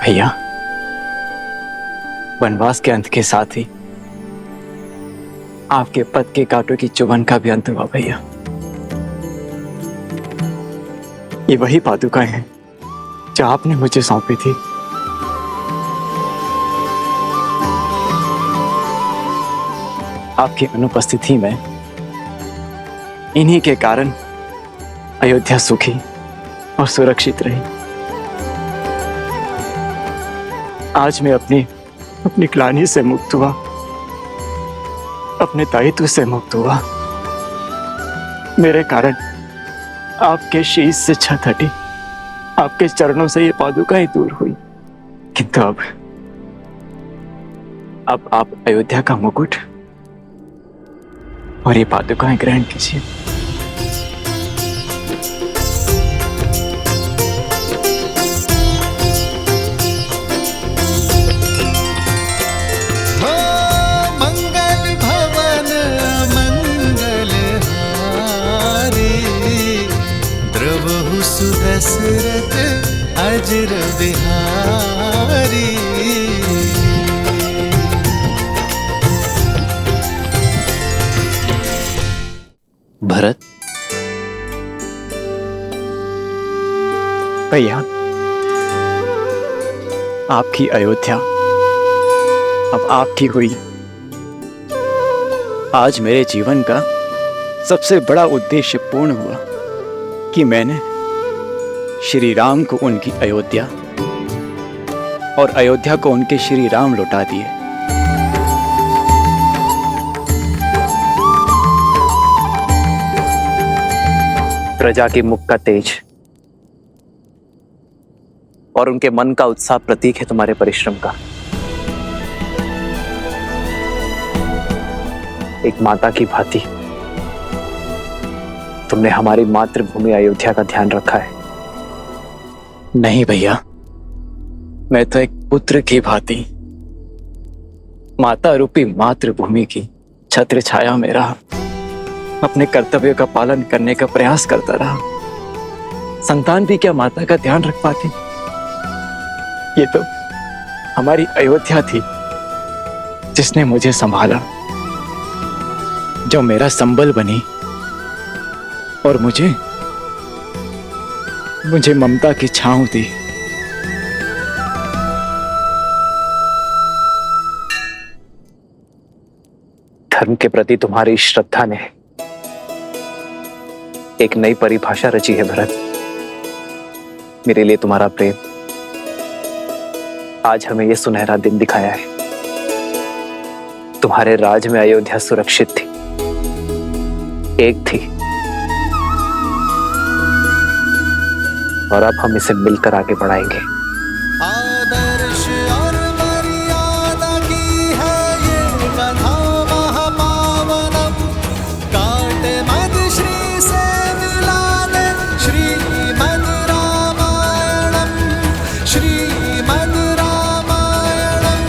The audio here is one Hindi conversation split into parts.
भैया, वनवास के अंत के साथ ही आपके पद के कांटों की चुभन का भी अंत हुआ भैया। ये वही पादुकाएं हैं जो आपने मुझे सौंपी थी। आपकी अनुपस्थिति में इन्हीं के कारण अयोध्या सुखी और सुरक्षित रही। आज मैं अपनी ग्लानि से मुक्त हुआ, अपने दायित्व से मुक्त हुआ। मेरे कारण आपके शीश से छत हटी, आपके चरणों से ये पादुकाएं दूर हुई। किंतु अब आप अयोध्या का मुकुट और ये पादुकाएं ग्रहण कीजिए। दशरथ अजर बिहारी। भरत, भैया, आपकी अयोध्या अब आपकी हुई। आज मेरे जीवन का सबसे बड़ा उद्देश्य पूर्ण हुआ कि मैंने श्री राम को उनकी अयोध्या और अयोध्या को उनके श्री राम लौटा दिए। प्रजा के मुख का तेज और उनके मन का उत्साह प्रतीक है तुम्हारे परिश्रम का। एक माता की भांति तुमने हमारी मातृभूमि अयोध्या का ध्यान रखा है। नहीं भैया, मैं तो एक पुत्र की भांति माता रूपी मातृभूमि की छत्र छाया में रहा, अपने कर्तव्यों का पालन करने का प्रयास करता रहा। संतान भी क्या माता का ध्यान रख पाती? ये तो हमारी अयोध्या थी जिसने मुझे संभाला, जो मेरा संबल बनी और मुझे ममता की छांव दी। धर्म के प्रति तुम्हारी श्रद्धा ने एक नई परिभाषा रची है भरत। मेरे लिए तुम्हारा प्रेम आज हमें यह सुनहरा दिन दिखाया है। तुम्हारे राज में अयोध्या सुरक्षित थी, एक थी, और अब हम इसे मिलकर आगे बढ़ाएंगे। आदर्श और मर्यादा की है ये कथा महापावनम। काटे मद श्री से मिलाने श्रीमद् रामायणम, श्रीमद् रामायणम।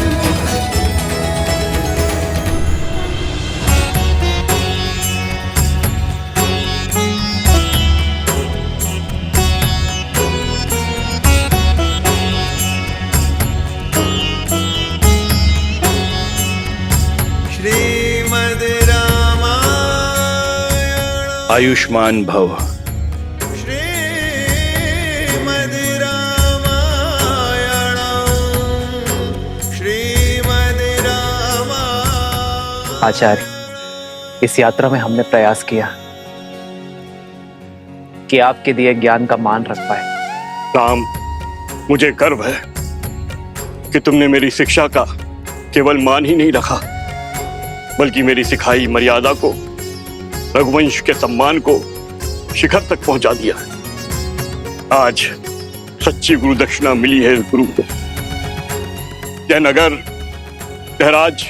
श्रीमद् रामायण। आयुष्मान भव। श्रीमद् रामायण, श्रीमद् रामायण। आचार्य, इस यात्रा में हमने प्रयास किया कि आपके दिए ज्ञान का मान रख पाए। राम, मुझे गर्व है कि तुमने मेरी शिक्षा का केवल मान ही नहीं रखा, बल्कि मेरी सिखाई मर्यादा को, रघुवंश के सम्मान को शिखर तक पहुंचा दिया। आज सच्ची गुरु दक्षिणा मिली है इस गुरु को। यह नगर, यह राज,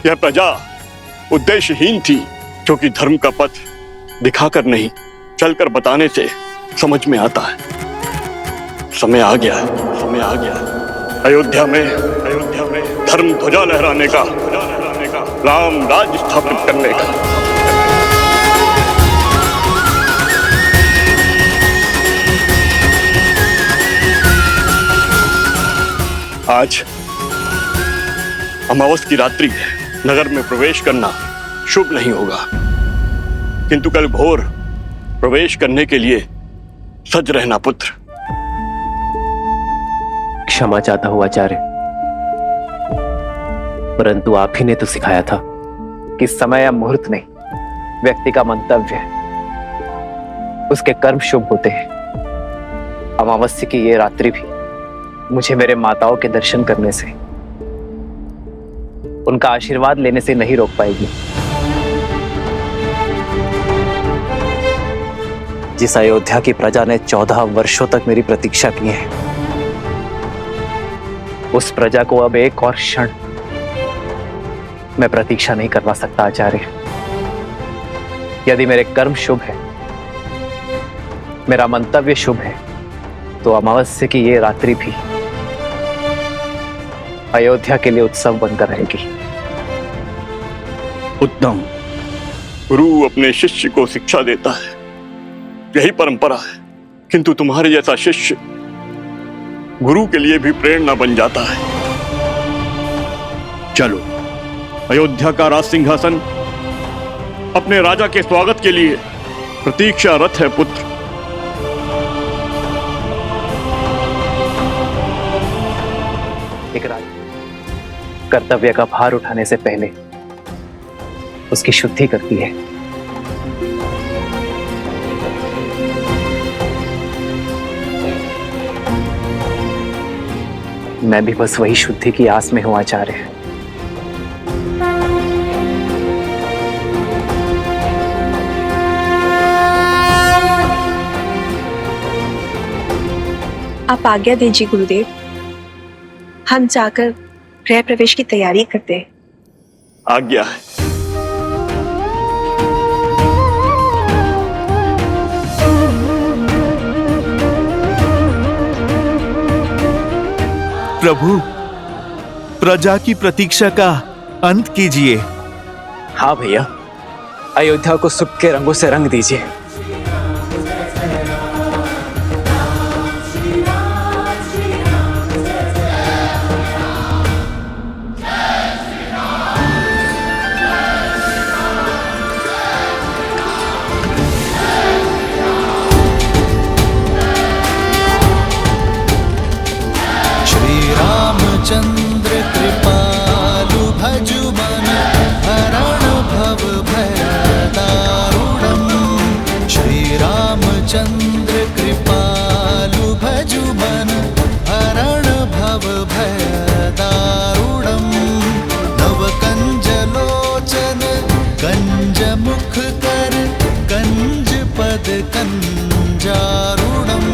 यह प्रजा उद्देश्यहीन थी, क्योंकि धर्म का पथ दिखाकर नहीं, चलकर बताने से समझ में आता है। समय आ गया है, समय आ गया है। अयोध्या में धर्म ध्वजा लहराने का, राम राज स्थापित करने का। आज अमावस की रात्रि है, नगर में प्रवेश करना शुभ नहीं होगा, किंतु कल भोर प्रवेश करने के लिए सज रहना पुत्र। क्षमा चाहता हूं आचार्य, परंतु आप ही ने तो सिखाया था कि समय या मुहूर्त नहीं, व्यक्ति का मंतव्य है, उसके कर्म शुभ होते हैं। अमावस्या की ये रात्रि भी मुझे मेरे माताओं के दर्शन करने से, उनका आशीर्वाद लेने से नहीं रोक पाएगी। जिस अयोध्या की प्रजा ने 14 वर्षों तक मेरी प्रतीक्षा की है, उस प्रजा को अब एक और क्षण मैं प्रतीक्षा नहीं करवा सकता आचार्य। यदि मेरे कर्म शुभ है, मेरा मंतव्य शुभ है, तो अमावस्या की ये रात्रि भी अयोध्या के लिए उत्सव बनकर रहेगी। उत्तम। गुरु अपने शिष्य को शिक्षा देता है, यही परंपरा है, किंतु तुम्हारे जैसा शिष्य गुरु के लिए भी प्रेरणा बन जाता है। चलो, अयोध्या का राज सिंहासन अपने राजा के स्वागत के लिए प्रतीक्षारत है पुत्र। एक राज कर्तव्य का भार उठाने से पहले उसकी शुद्धि करती है। मैं भी बस वही शुद्धि की आस में हूं आचार्य। आप आज्ञा दीजिए गुरुदेव, हम जाकर गृह प्रवेश की तैयारी करते हैं। आज्ञा है। प्रभु, प्रजा की प्रतीक्षा का अंत कीजिए। हाँ भैया, अयोध्या को सुख के रंगों से रंग दीजिए। चंद्र कृपालु भजु मन हरण भव भय दारुणम। श्री रामचंद्र कृपालु भजु मन हरण भव भय दारुणम। नव कंज लोचन कंज मुख कर कंज पद कंजारुणम।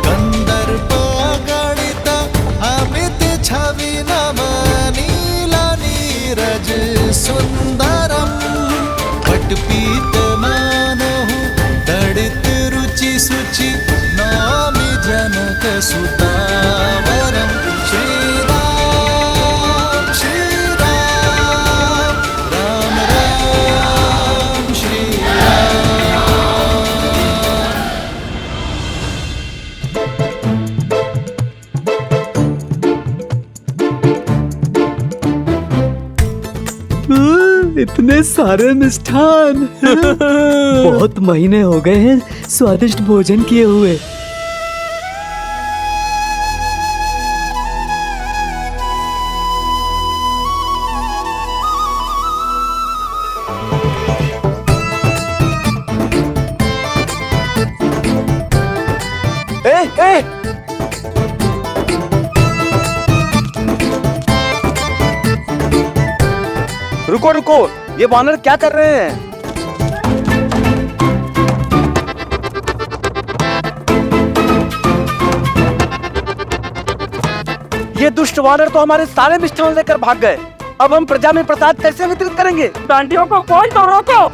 कंदर्प अगणित अमित छवि नव नीला नीरज सुंदरम। पटपीत मानहु तड़ित रुचि सुचि नामि जनक सुतावरम। श्री राम राम राम श्री इतने सारे मिष्ठान। बहुत महीने हो गए हैं स्वादिष्ट भोजन किए हुए। रुको रुको, ये वानर क्या कर रहे हैं? ये दुष्ट वानर तो हमारे सारे मिष्ठान लेकर भाग गए। अब हम प्रजा में प्रसाद कैसे वितरित करेंगे? डांडियों को कोई तो रोको।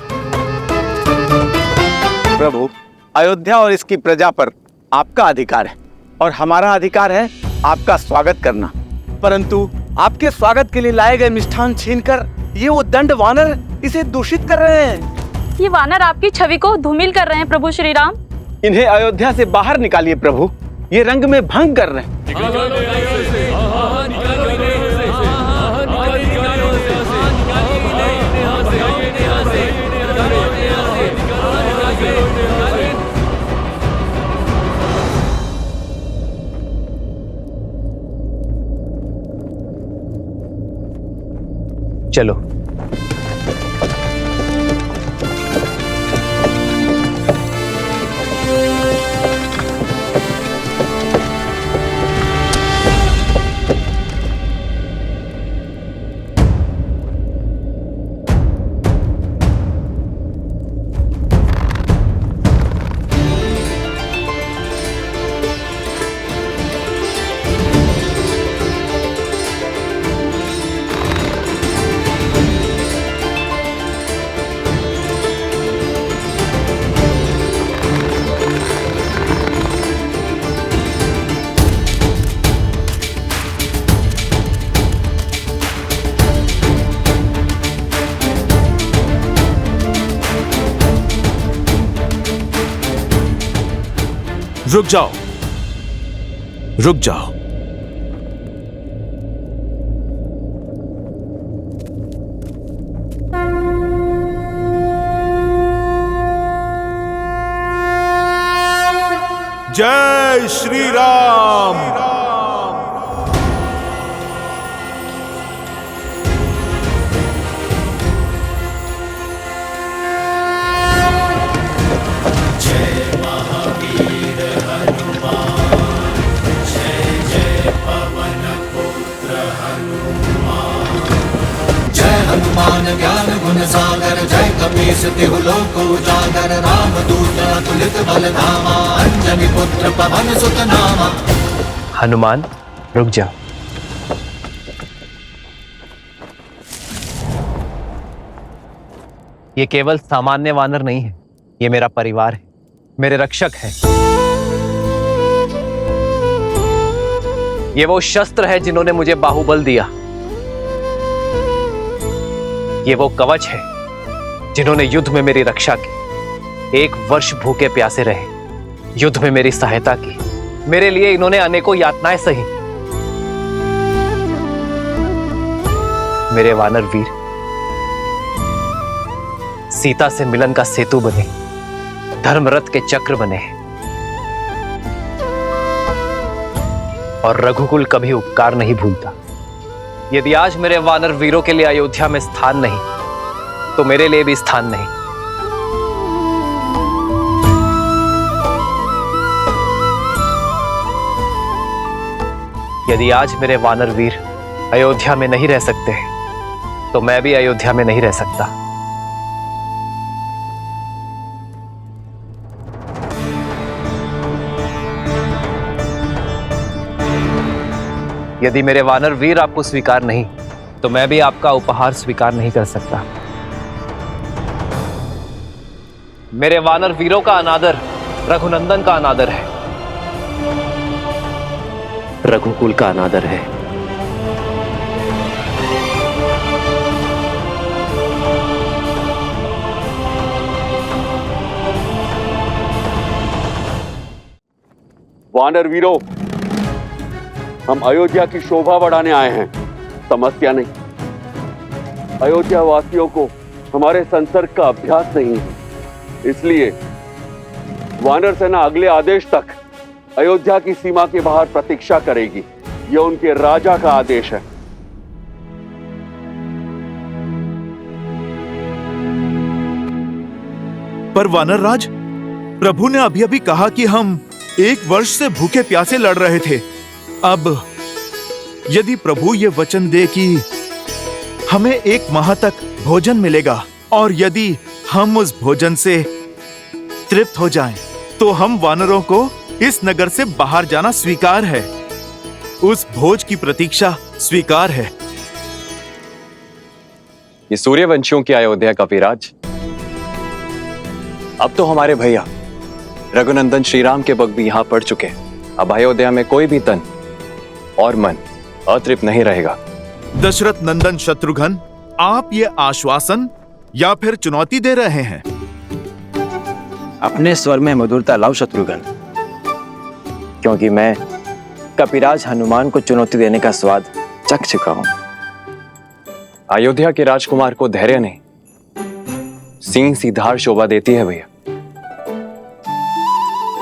प्रभु, अयोध्या और इसकी प्रजा पर आपका अधिकार है और हमारा अधिकार है आपका स्वागत करना। परंतु आपके स्वागत के लिए लाए गए मिष्ठान छीनकर ये उद्दंड वानर इसे दूषित कर रहे हैं। ये वानर आपकी छवि को धूमिल कर रहे हैं प्रभु श्री राम। इन्हें अयोध्या से बाहर निकालिए प्रभु, ये रंग में भंग कर रहे हैं। चलो। रुक जाओ, रुक जाओ। जय श्री राम। हनुमान ज्ञान गुण सागर जय कपीस तिहु लोक उजागर रामदूत अतुलित बल धामा अंजनी पुत्र पवन सुत नामा। हनुमान, रुक जा। ये केवल सामान्य वानर नहीं है, ये मेरा परिवार है, मेरे रक्षक हैं। ये वो शस्त्र है जिन्होंने मुझे बाहुबल दिया। ये वो कवच है जिन्होंने युद्ध में मेरी रक्षा की। 1 वर्ष भूखे प्यासे रहे, युद्ध में मेरी सहायता की। मेरे लिए इन्होंने अनेकों यातनाएं सही। मेरे वानर वीर सीता से मिलन का सेतु बने, धर्मरथ के चक्र बने और रघुकुल कभी उपकार नहीं भूलता। यदि आज मेरे वानर वीरों के लिए अयोध्या में स्थान नहीं, तो मेरे लिए भी स्थान नहीं। यदि आज मेरे वानर वीर अयोध्या में नहीं रह सकते, तो मैं भी अयोध्या में नहीं रह सकता। यदि मेरे वानर वीर आपको स्वीकार नहीं, तो मैं भी आपका उपहार स्वीकार नहीं कर सकता। मेरे वानर वीरों का अनादर रघुनंदन का अनादर है, रघुकुल का अनादर है। वानर वीरों, हम अयोध्या की शोभा बढ़ाने आए हैं, समस्या नहीं। अयोध्या वासियों को हमारे संसर्ग का अभ्यास नहीं है, इसलिए वानर सेना अगले आदेश तक अयोध्या की सीमा के बाहर प्रतीक्षा करेगी। यह उनके राजा का आदेश है। पर वानर राज, प्रभु ने अभी अभी कहा कि हम 1 वर्ष से भूखे प्यासे लड़ रहे थे। अब यदि प्रभु ये वचन दे कि हमें 1 माह तक भोजन मिलेगा और यदि हम उस भोजन से तृप्त हो जाएं, तो हम वानरों को इस नगर से बाहर जाना स्वीकार है। उस भोज की प्रतीक्षा स्वीकार है। ये सूर्यवंशियों की अयोध्या का विराज अब तो हमारे भैया रघुनंदन श्रीराम के बग भी यहां पड़ चुके। अब अयोध्या में कोई भी तन और मन अतृप्त नहीं रहेगा। दशरथ नंदन शत्रुघ्न, आप ये आश्वासन या फिर चुनौती दे रहे हैं? अपने स्वर में मधुरता लाओ शत्रुघ्न, क्योंकि मैं कपिराज हनुमान को चुनौती देने का स्वाद चख चुका हूं। अयोध्या के राजकुमार को धैर्य नहीं, सिंह सी धार शोभा देती है भैया।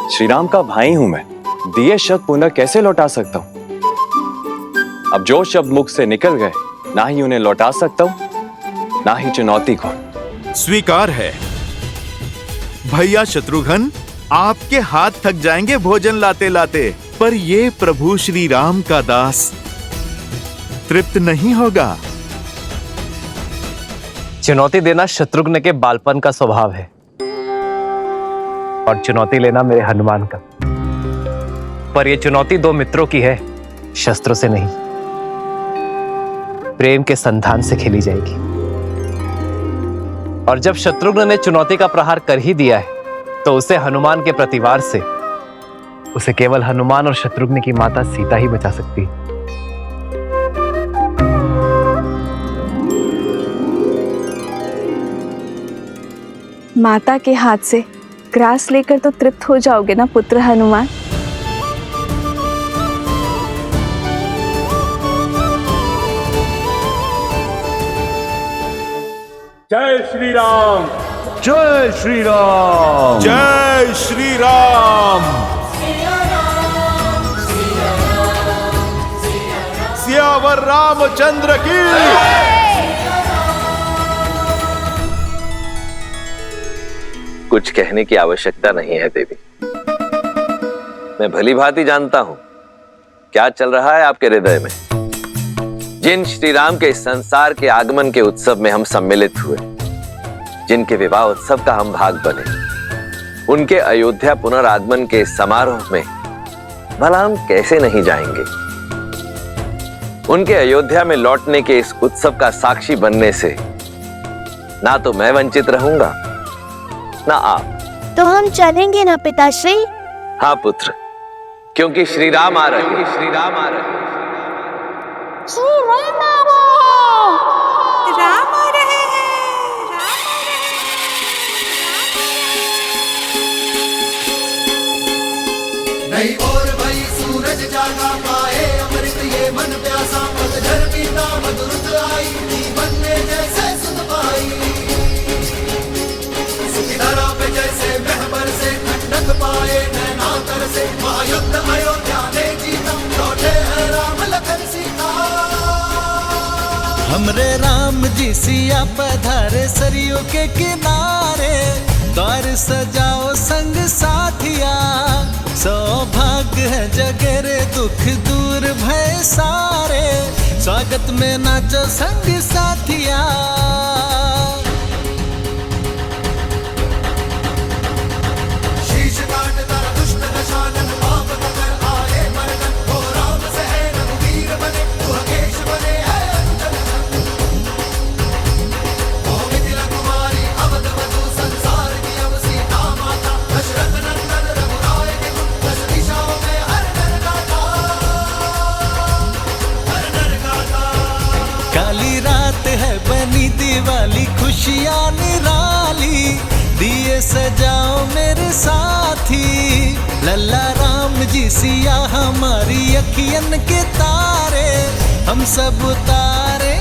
श्रीराम का भाई हूं मैं, दिए शब्द पुनः कैसे लौटा सकता हूं? अब जो शब्द मुख से निकल गए, ना ही उन्हें लौटा सकता हूं ना ही चुनौती को। स्वीकार है। भैया शत्रुघ्न, आपके हाथ थक जाएंगे भोजन लाते लाते, पर ये प्रभु श्री राम का दास तृप्त नहीं होगा। चुनौती देना शत्रुघ्न के बालपन का स्वभाव है और चुनौती लेना मेरे हनुमान का। पर यह चुनौती दो मित्रों की है, शस्त्रों से नहीं, प्रेम के संधान से खेली जाएगी। और जब शत्रुघ्न ने चुनौती का प्रहार कर ही दिया है तो उसे हनुमान के प्रतिवार से उसे केवल हनुमान और शत्रुघ्न की माता सीता ही बचा सकती है। माता के हाथ से ग्रास लेकर तो तृप्त हो जाओगे ना पुत्र हनुमान। जय श्री राम। जय श्री राम। जय श्री राम। सियावर रामचंद्र की। कुछ कहने की आवश्यकता नहीं है देवी। मैं भली भांति जानता हूं क्या चल रहा है आपके हृदय में। जिन श्री राम के इस संसार के आगमन के उत्सव में हम सम्मिलित हुए, जिनके विवाह उत्सव का हम भाग बने, उनके अयोध्या पुनरागमन के समारोह में भला हम कैसे नहीं जाएंगे। उनके अयोध्या में लौटने के इस उत्सव का साक्षी बनने से ना तो मैं वंचित रहूंगा ना आप। तो हम चलेंगे ना पिताश्री? हाँ पुत्र, क्योंकि श्री राम आ रहे हैं। श्री राम आ रहे हैं। श्री राम आ रहे हैं। राम आ रहे हैं। नई ओर भई सूरज जागा पाए अमृत ये मन प्यासा, पतझड़ बीता मधुर आई जीवन में जैसे सुन पाई। सुखी धरा पे जैसे महबर से ठंडक पाए नैना तर से, महायुद्ध अयोध्या ने जीता लौटे हैं राम लखन सीता। हमरे राम जी सिया पधारे सरयू के किनारे, द्वार सजाओ संग साथिया, सौभाग्य है जगरे दुख दूर भय सारे, स्वागत में नाचो संग साथिया। शीश काटता दुष्ट दशानन पाप कर आए मर्दन, वो राम से है रघुवीर बने वो केश बने है अंजन। ओ मिथिला कुमारी अवध वधू संसार की अब सीता माता, दशरथ नंदन रघुराय के गुण दस दिशाओं में हर नर गाता, हर नर गाता। काली रात है बनी दिवाली खुशियाँ निराली, दिए सजाओ मेरे साथी, लल्ला राम जी सिया हमारी अखियन के तारे, हम सब उतारे